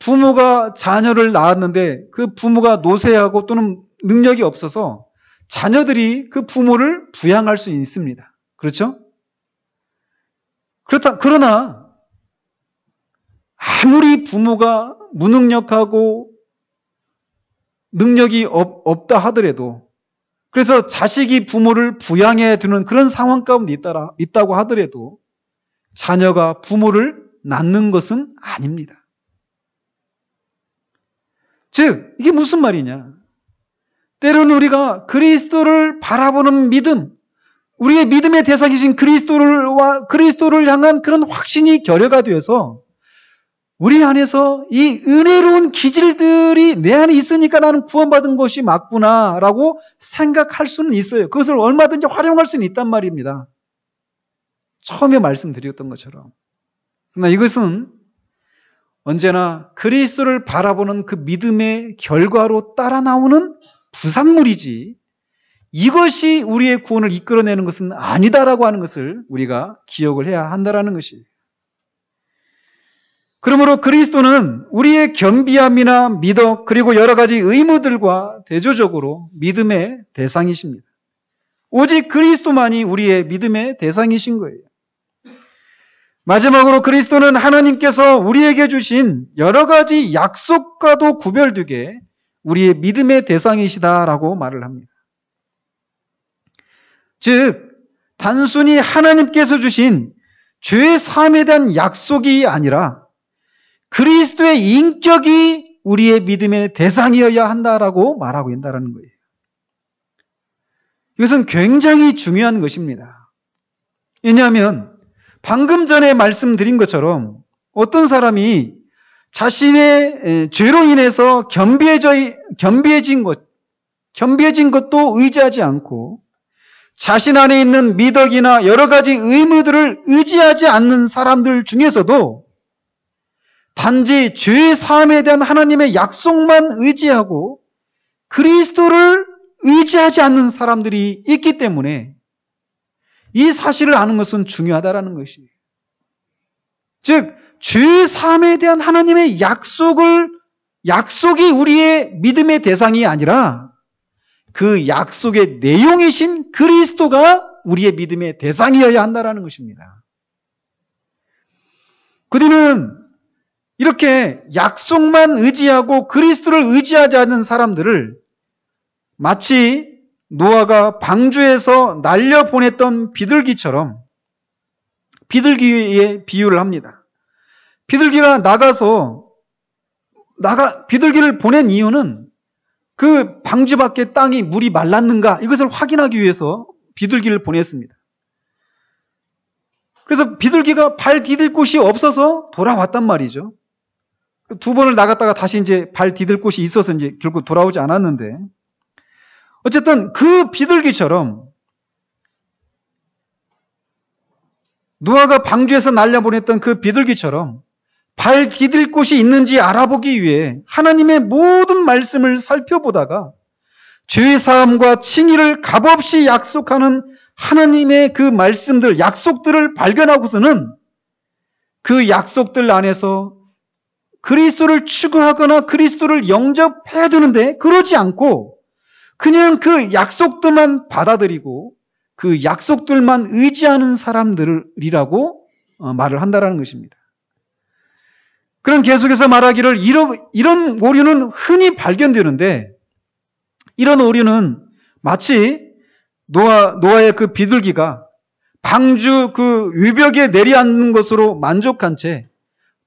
부모가 자녀를 낳았는데 그 부모가 노쇠하고 또는 능력이 없어서 자녀들이 그 부모를 부양할 수 있습니다. 그렇죠? 그러나 아무리 부모가 무능력하고 능력이 없다 하더라도, 그래서 자식이 부모를 부양해야 되는 그런 상황 가운데 있다고 하더라도 자녀가 부모를 낳는 것은 아닙니다. 즉, 이게 무슨 말이냐? 때로는 우리가 그리스도를 바라보는 믿음, 우리의 믿음의 대상이신 그리스도를 향한 그런 확신이 결여가 되어서 우리 안에서 이 은혜로운 기질들이 내 안에 있으니까 나는 구원받은 것이 맞구나라고 생각할 수는 있어요. 그것을 얼마든지 활용할 수는 있단 말입니다. 처음에 말씀드렸던 것처럼. 그러나 이것은 언제나 그리스도를 바라보는 그 믿음의 결과로 따라 나오는 부산물이지, 이것이 우리의 구원을 이끌어내는 것은 아니다라고 하는 것을 우리가 기억을 해야 한다라는 것이에요. 그러므로 그리스도는 우리의 겸비함이나 미덕 그리고 여러 가지 의무들과 대조적으로 믿음의 대상이십니다. 오직 그리스도만이 우리의 믿음의 대상이신 거예요. 마지막으로 그리스도는 하나님께서 우리에게 주신 여러 가지 약속과도 구별되게 우리의 믿음의 대상이시다라고 말을 합니다. 즉, 단순히 하나님께서 주신 죄 사함에 대한 약속이 아니라 그리스도의 인격이 우리의 믿음의 대상이어야 한다라고 말하고 있다는 거예요. 이것은 굉장히 중요한 것입니다. 왜냐하면 방금 전에 말씀드린 것처럼 어떤 사람이 자신의 죄로 인해서 겸비해진 것도 의지하지 않고 자신 안에 있는 미덕이나 여러 가지 의무들을 의지하지 않는 사람들 중에서도 단지 죄 사함에 대한 하나님의 약속만 의지하고 그리스도를 의지하지 않는 사람들이 있기 때문에 이 사실을 아는 것은 중요하다라는 것이에요. 즉, 죄 사함에 대한 하나님의 약속이 우리의 믿음의 대상이 아니라 그 약속의 내용이신 그리스도가 우리의 믿음의 대상이어야 한다라는 것입니다. 그들은 이렇게 약속만 의지하고 그리스도를 의지하지 않는 사람들을 마치 노아가 방주에서 날려보냈던 비둘기처럼 비둘기에 비유를 합니다. 비둘기가 비둘기를 보낸 이유는 그 방주 밖에 땅이 물이 말랐는가 이것을 확인하기 위해서 비둘기를 보냈습니다. 그래서 비둘기가 발 디딜 곳이 없어서 돌아왔단 말이죠. 두 번을 나갔다가 다시 이제 발 디딜 곳이 있어서 이제 결국 돌아오지 않았는데, 어쨌든 그 비둘기처럼 노아가 방주에서 날려보냈던 그 비둘기처럼 발 디딜 곳이 있는지 알아보기 위해 하나님의 모든 말씀을 살펴보다가 죄사함과 칭의를 값없이 약속하는 하나님의 그 말씀들, 약속들을 발견하고서는 그 약속들 안에서 그리스도를 추구하거나 그리스도를 영접해야 되는데 그러지 않고 그냥 그 약속들만 받아들이고 그 약속들만 의지하는 사람들이라고 말을 한다라는 것입니다. 그럼 계속해서 말하기를 이런 오류는 흔히 발견되는데, 이런 오류는 마치 노아의 그 비둘기가 방주 그 위벽에 내려앉는 것으로 만족한 채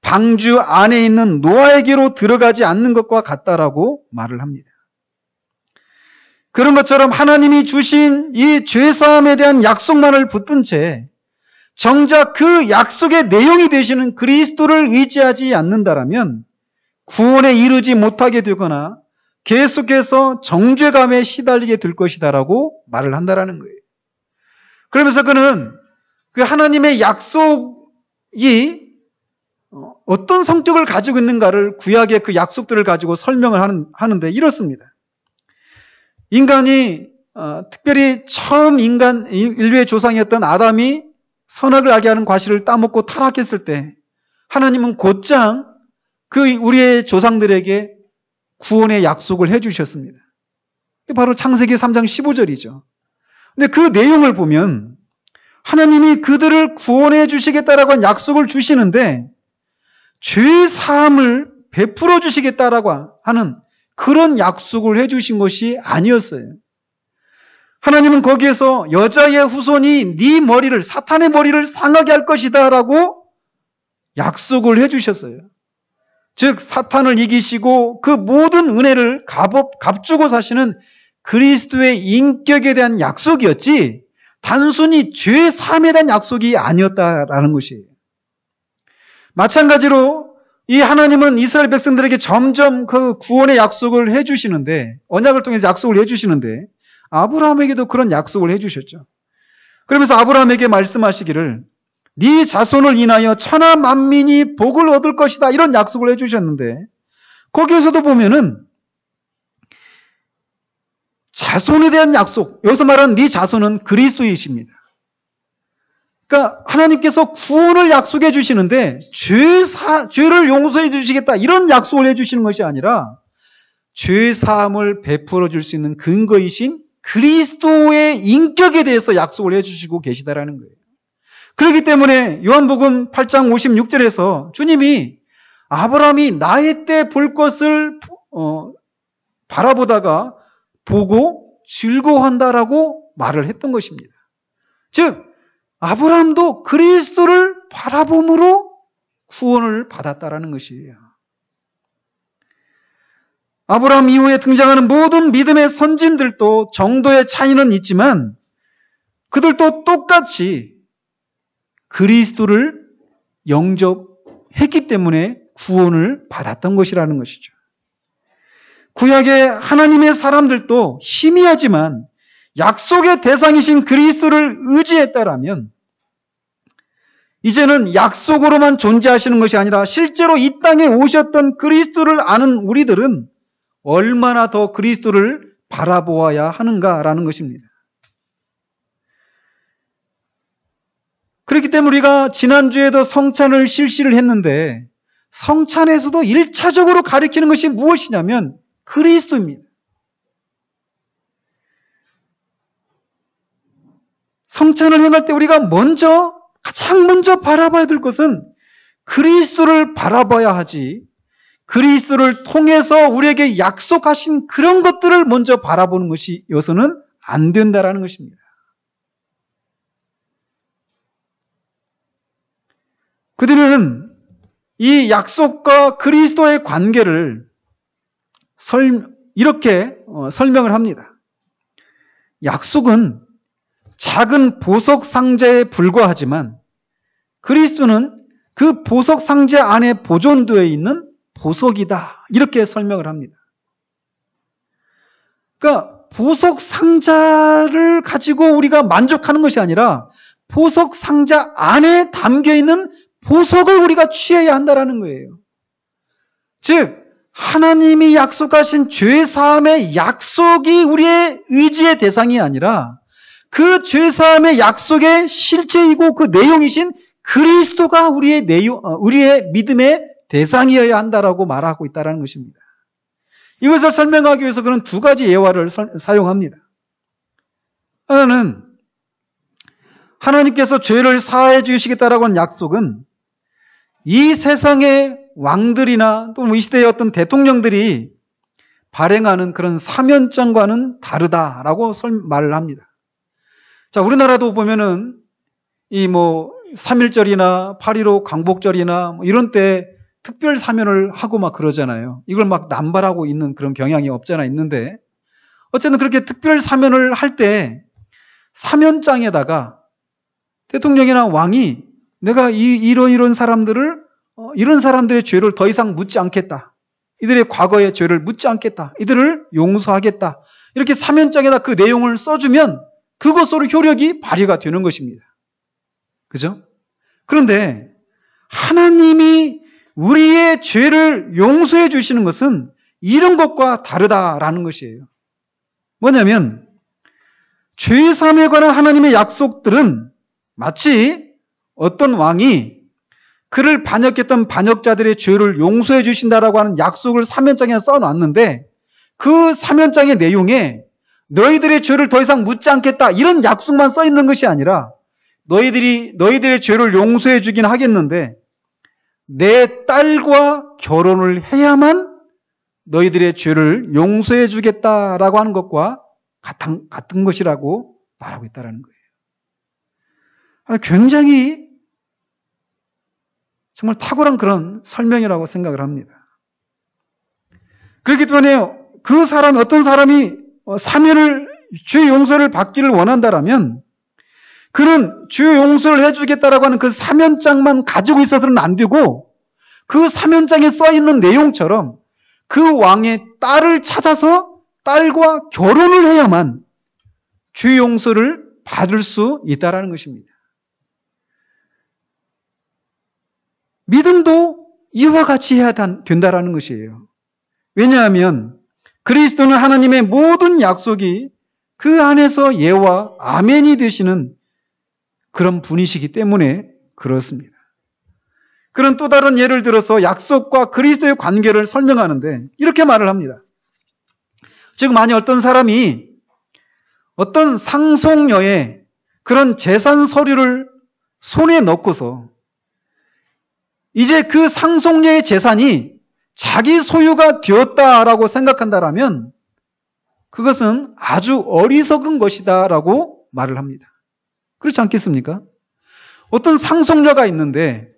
방주 안에 있는 노아에게로 들어가지 않는 것과 같다라고 말을 합니다. 그런 것처럼 하나님이 주신 이 죄사함에 대한 약속만을 붙든 채 정작 그 약속의 내용이 되시는 그리스도를 의지하지 않는다라면 구원에 이르지 못하게 되거나 계속해서 정죄감에 시달리게 될 것이다라고 말을 한다라는 거예요. 그러면서 그는 그 하나님의 약속이 어떤 성격을 가지고 있는가를 구약의 그 약속들을 가지고 설명을 하는데 이렇습니다. 인간이 특별히 처음 인류의 조상이었던 아담이 선악을 알게 하는 과실을 따먹고 타락했을 때 하나님은 곧장 우리의 조상들에게 구원의 약속을 해주셨습니다. 바로 창세기 3장 15절이죠. 근데 그 내용을 보면 하나님이 그들을 구원해 주시겠다라고 한 약속을 주시는데 죄 사함을 베풀어 주시겠다라고 하는 그런 약속을 해주신 것이 아니었어요. 하나님은 거기에서 여자의 후손이 네 머리를, 사탄의 머리를 상하게 할 것이다 라고 약속을 해주셨어요. 즉 사탄을 이기시고 그 모든 은혜를 값주고 사시는 그리스도의 인격에 대한 약속이었지 단순히 죄 사함에 대한 약속이 아니었다라는 것이에요. 마찬가지로 이 하나님은 이스라엘 백성들에게 점점 그 구원의 약속을 해주시는데, 언약을 통해서 약속을 해주시는데 아브라함에게도 그런 약속을 해주셨죠. 그러면서 아브라함에게 말씀하시기를 네 자손을 인하여 천하 만민이 복을 얻을 것이다 이런 약속을 해주셨는데 거기에서도 보면은 자손에 대한 약속, 여기서 말하는 네 자손은 그리스도이십니다. 그러니까 하나님께서 구원을 약속해 주시는데 죄를 용서해 주시겠다 이런 약속을 해 주시는 것이 아니라 죄 사함을 베풀어 줄 수 있는 근거이신 그리스도의 인격에 대해서 약속을 해 주시고 계시다라는 거예요. 그렇기 때문에 요한복음 8장 56절에서 주님이 아브라함이 나이 때 볼 것을 바라보다가 보고 즐거워한다라고 말을 했던 것입니다. 즉 아브라함도 그리스도를 바라봄으로 구원을 받았다라는 것이에요. 아브라함 이후에 등장하는 모든 믿음의 선진들도 정도의 차이는 있지만 그들도 똑같이 그리스도를 영접했기 때문에 구원을 받았던 것이라는 것이죠. 구약의 하나님의 사람들도 희미하지만 약속의 대상이신 그리스도를 의지했다라면 이제는 약속으로만 존재하시는 것이 아니라 실제로 이 땅에 오셨던 그리스도를 아는 우리들은 얼마나 더 그리스도를 바라보아야 하는가라는 것입니다. 그렇기 때문에 우리가 지난주에도 성찬을 실시를 했는데 성찬에서도 1차적으로 가리키는 것이 무엇이냐면 그리스도입니다. 성찬을 행할 때 우리가 가장 먼저 바라봐야 될 것은 그리스도를 바라봐야 하지 그리스도를 통해서 우리에게 약속하신 그런 것들을 먼저 바라보는 것이 여서는 안 된다라는 것입니다. 그들은 이 약속과 그리스도의 관계를 이렇게 설명을 합니다. 약속은 작은 보석 상자에 불과하지만 그리스도는 그 보석 상자 안에 보존되어 있는 보석이다. 이렇게 설명을 합니다. 그러니까 보석 상자를 가지고 우리가 만족하는 것이 아니라 보석 상자 안에 담겨 있는 보석을 우리가 취해야 한다는 거예요. 즉 하나님이 약속하신 죄 사함의 약속이 우리의 의지의 대상이 아니라 그 죄 사함의 약속의 실체이고 그 내용이신 그리스도가 우리의 믿음의 대상이어야 한다라고 말하고 있다는 것입니다. 이것을 설명하기 위해서 그는 두 가지 예화를 사용합니다. 하나는 하나님께서 죄를 사해 주시겠다라고 하는 약속은 이 세상의 왕들이나 또 이 시대의 어떤 대통령들이 발행하는 그런 사면장과는 다르다라고 말을 합니다. 자, 우리나라도 보면은 3.1절이나 8.15 광복절이나 이런 때 특별 사면을 하고 막 그러잖아요. 이걸 막 남발하고 있는 그런 경향이 없잖아 있는데 어쨌든 그렇게 특별 사면을 할 때 사면장에다가 대통령이나 왕이 내가 이런 사람들을 이런 사람들의 죄를 더 이상 묻지 않겠다. 이들의 과거의 죄를 묻지 않겠다. 이들을 용서하겠다. 이렇게 사면장에다 그 내용을 써주면 그것으로 효력이 발휘가 되는 것입니다. 그죠? 그런데 하나님이 우리의 죄를 용서해 주시는 것은 이런 것과 다르다라는 것이에요. 뭐냐면 죄 사함에 관한 하나님의 약속들은 마치 어떤 왕이 그를 반역했던 반역자들의 죄를 용서해 주신다라고 하는 약속을 사면장에 써놨는데 그 사면장의 내용에 너희들의 죄를 더 이상 묻지 않겠다 이런 약속만 써 있는 것이 아니라 너희들의 죄를 용서해 주긴 하겠는데 내 딸과 결혼을 해야만 너희들의 죄를 용서해 주겠다라고 하는 것과 같은 것이라고 말하고 있다는 거예요. 굉장히 정말 탁월한 그런 설명이라고 생각을 합니다. 그렇기 때문에 그 사람이 어떤 사람이 죄 용서를 받기를 원한다라면 그는 죄 용서를 해주겠다라고 하는 그 사면장만 가지고 있어서는 안 되고 그 사면장에 써 있는 내용처럼 그 왕의 딸을 찾아서 딸과 결혼을 해야만 죄 용서를 받을 수 있다라는 것입니다. 믿음도 이와 같이 해야 된다라는 것이에요. 왜냐하면 그리스도는 하나님의 모든 약속이 그 안에서 예와 아멘이 되시는 그런 분이시기 때문에 그렇습니다. 그런 또 다른 예를 들어서 약속과 그리스도의 관계를 설명하는데 이렇게 말을 합니다. 즉 만약 어떤 사람이 어떤 상속녀의 그런 재산 서류를 손에 넣고서 이제 그 상속녀의 재산이 자기 소유가 되었다라고 생각한다라면 그것은 아주 어리석은 것이다라고 말을 합니다. 그렇지 않겠습니까? 어떤 상속녀가 있는데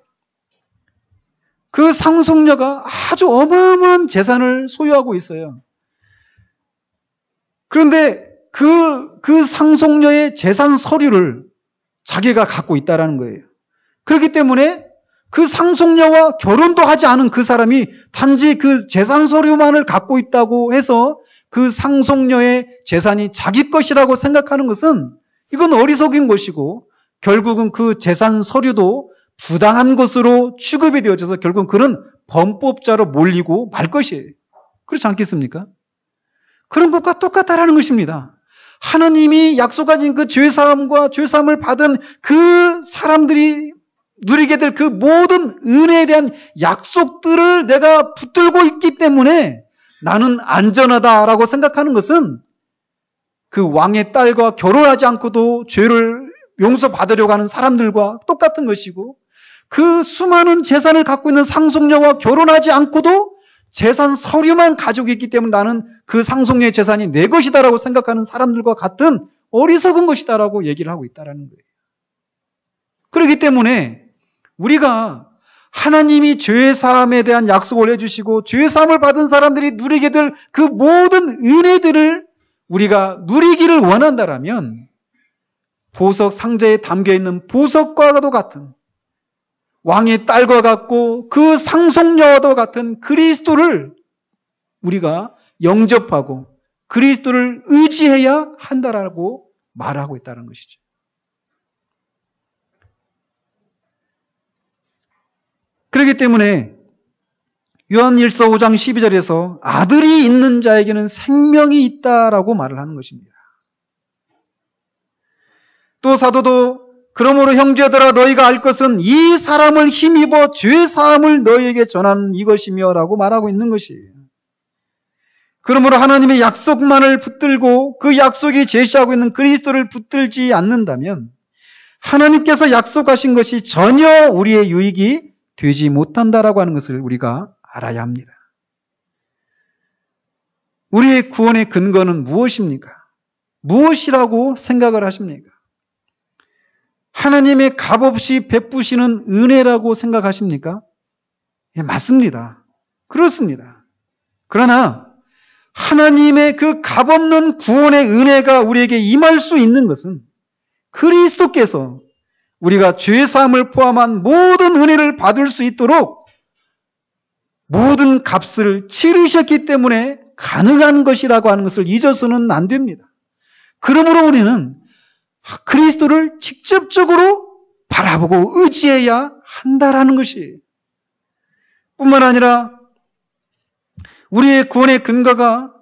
그 상속녀가 아주 어마어마한 재산을 소유하고 있어요. 그런데 그 상속녀의 재산 서류를 자기가 갖고 있다라는 거예요. 그렇기 때문에 그 상속녀와 결혼도 하지 않은 그 사람이 단지 그 재산 서류만을 갖고 있다고 해서 그 상속녀의 재산이 자기 것이라고 생각하는 것은 이건 어리석인 것이고 결국은 그 재산 서류도 부당한 것으로 취급이 되어져서 결국은 그는 범법자로 몰리고 말 것이에요. 그렇지 않겠습니까? 그런 것과 똑같다라는 것입니다. 하나님이 약속하신 그 죄사함과 죄사함을 받은 그 사람들이 누리게 될 그 모든 은혜에 대한 약속들을 내가 붙들고 있기 때문에 나는 안전하다라고 생각하는 것은 그 왕의 딸과 결혼하지 않고도 죄를 용서받으려고 하는 사람들과 똑같은 것이고 그 수많은 재산을 갖고 있는 상속녀와 결혼하지 않고도 재산 서류만 가지고 있기 때문에 나는 그 상속녀의 재산이 내 것이다라고 생각하는 사람들과 같은 어리석은 것이다라고 얘기를 하고 있다는 거예요. 그렇기 때문에 우리가 하나님이 죄사함에 대한 약속을 해주시고 죄사함을 받은 사람들이 누리게 될 그 모든 은혜들을 우리가 누리기를 원한다라면 보석 상자에 담겨있는 보석과도 같은 왕의 딸과 같고 그 상속녀와도 같은 그리스도를 우리가 영접하고 그리스도를 의지해야 한다라고 말하고 있다는 것이죠. 그렇기 때문에 요한일서 5장 12절에서 아들이 있는 자에게는 생명이 있다라고 말을 하는 것입니다. 또 사도도 그러므로 형제들아 너희가 알 것은 이 사람을 힘입어 죄사함을 너희에게 전하는 이것이며 라고 말하고 있는 것이에요. 그러므로 하나님의 약속만을 붙들고 그 약속이 제시하고 있는 그리스도를 붙들지 않는다면 하나님께서 약속하신 것이 전혀 우리의 유익이 되지 못한다라고 하는 것을 우리가 알아야 합니다. 우리의 구원의 근거는 무엇입니까? 무엇이라고 생각을 하십니까? 하나님의 값없이 베푸시는 은혜라고 생각하십니까? 예, 맞습니다. 그렇습니다. 그러나 하나님의 그 값없는 구원의 은혜가 우리에게 임할 수 있는 것은 그리스도께서 우리가 죄사함을 포함한 모든 은혜를 받을 수 있도록 모든 값을 치르셨기 때문에 가능한 것이라고 하는 것을 잊어서는 안 됩니다. 그러므로 우리는 그리스도를 직접적으로 바라보고 의지해야 한다라는 것이에요. 뿐만 아니라 우리의 구원의 근거가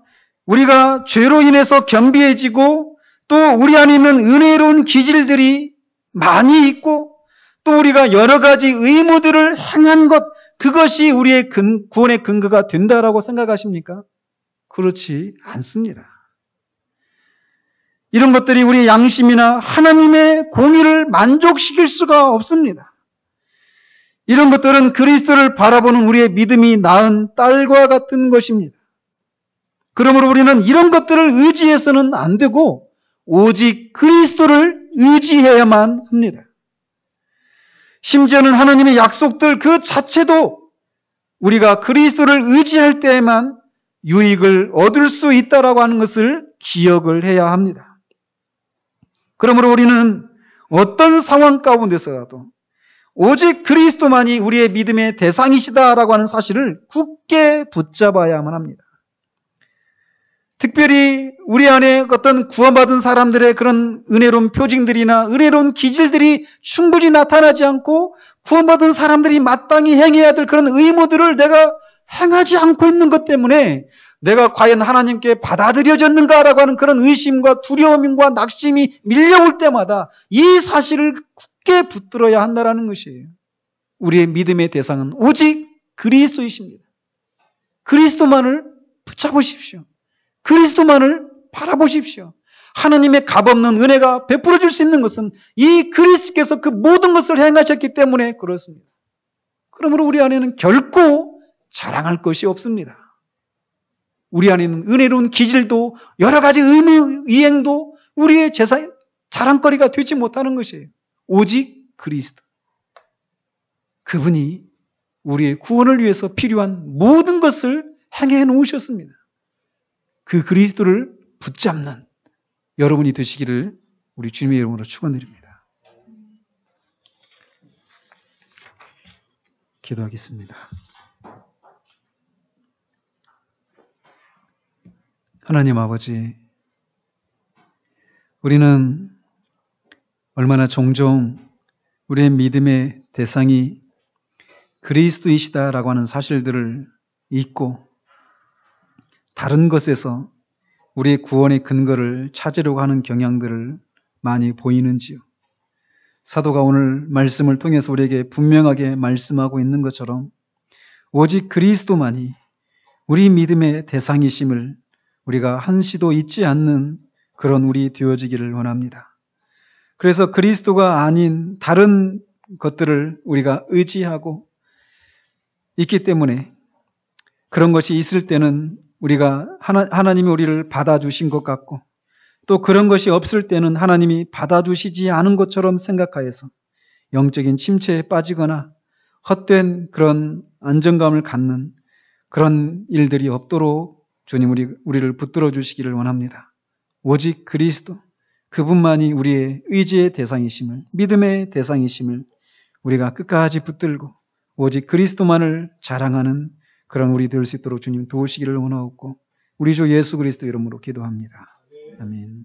우리가 죄로 인해서 겸비해지고 또 우리 안에 있는 은혜로운 기질들이 많이 있고 또 우리가 여러 가지 의무들을 행한 것, 그것이 우리의 구원의 근거가 된다라고 생각하십니까? 그렇지 않습니다. 이런 것들이 우리의 양심이나 하나님의 공의를 만족시킬 수가 없습니다. 이런 것들은 그리스도를 바라보는 우리의 믿음이 낳은 딸과 같은 것입니다. 그러므로 우리는 이런 것들을 의지해서는 안 되고 오직 그리스도를 의지해야만 합니다. 심지어는 하나님의 약속들 그 자체도 우리가 그리스도를 의지할 때에만 유익을 얻을 수 있다라고 하는 것을 기억을 해야 합니다. 그러므로 우리는 어떤 상황 가운데서라도 오직 그리스도만이 우리의 믿음의 대상이시다라고 하는 사실을 굳게 붙잡아야만 합니다. 특별히 우리 안에 어떤 구원받은 사람들의 그런 은혜로운 표징들이나 은혜로운 기질들이 충분히 나타나지 않고 구원받은 사람들이 마땅히 행해야 될 그런 의무들을 내가 행하지 않고 있는 것 때문에 내가 과연 하나님께 받아들여졌는가라고 하는 그런 의심과 두려움과 낙심이 밀려올 때마다 이 사실을 굳게 붙들어야 한다는 것이에요. 우리의 믿음의 대상은 오직 그리스도이십니다. 그리스도만을 붙잡으십시오. 그리스도만을 바라보십시오. 하나님의 값없는 은혜가 베풀어질 수 있는 것은 이 그리스도께서 그 모든 것을 행하셨기 때문에 그렇습니다. 그러므로 우리 안에는 결코 자랑할 것이 없습니다. 우리 안에 있는 은혜로운 기질도 여러 가지 의무, 이행도 우리의 자랑거리가 되지 못하는 것이에요. 오직 그리스도. 그분이 우리의 구원을 위해서 필요한 모든 것을 행해 놓으셨습니다. 그 그리스도를 붙잡는 여러분이 되시기를 우리 주님의 이름으로 축원드립니다. 기도하겠습니다. 하나님 아버지, 우리는 얼마나 종종 우리의 믿음의 대상이 그리스도이시다라고 하는 사실들을 잊고 다른 것에서 우리의 구원의 근거를 찾으려고 하는 경향들을 많이 보이는지요. 사도가 오늘 말씀을 통해서 우리에게 분명하게 말씀하고 있는 것처럼 오직 그리스도만이 우리 믿음의 대상이심을 우리가 한시도 잊지 않는 그런 우리 되어지기를 원합니다. 그래서 그리스도가 아닌 다른 것들을 우리가 의지하고 있기 때문에 그런 것이 있을 때는 우리가 하나님이 우리를 받아주신 것 같고 또 그런 것이 없을 때는 하나님이 받아주시지 않은 것처럼 생각하여서 영적인 침체에 빠지거나 헛된 그런 안정감을 갖는 그런 일들이 없도록 주님 우리를 붙들어 주시기를 원합니다. 오직 그리스도 그분만이 우리의 의지의 대상이심을 믿음의 대상이심을 우리가 끝까지 붙들고 오직 그리스도만을 자랑하는 그런 우리 될 수 있도록 주님 도우시기를 원하옵고 우리 주 예수 그리스도 이름으로 기도합니다. 아멘.